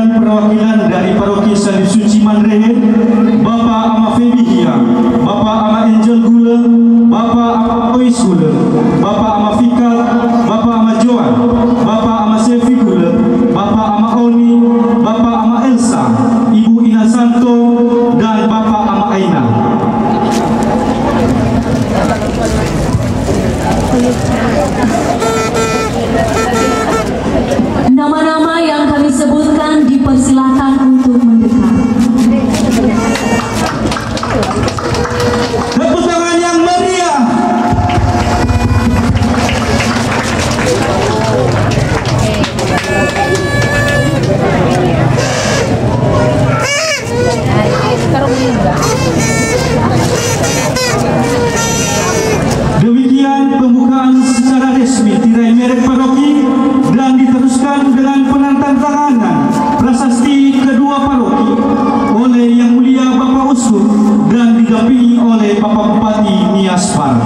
Perwakilan dari Paroki Salib Suci Manrehe, Bapak Ama Febi Hiang, Bapak Ama Angel Gula, Bapak Ama Ois Gula, Bapak Ama Fikal, Bapak Ama Joan, Bapak Ama Sefi Gula, Bapak Ama Oni, Bapak Ama Elsa, Ibu Ina Santo, dan Bapak Ama Aina. Nama-nama yang kami sebutkan dipersilakan untuk mendekat. Tepuk tangan yang meriah. Demikian pembukaan secara resmi tirai merek paroki dan diteruskan dengan penandatanganan prasasti kedua paroki oleh Yang Mulia Bapak Uskup dan didampingi oleh Bapak Bupati Nias Barat.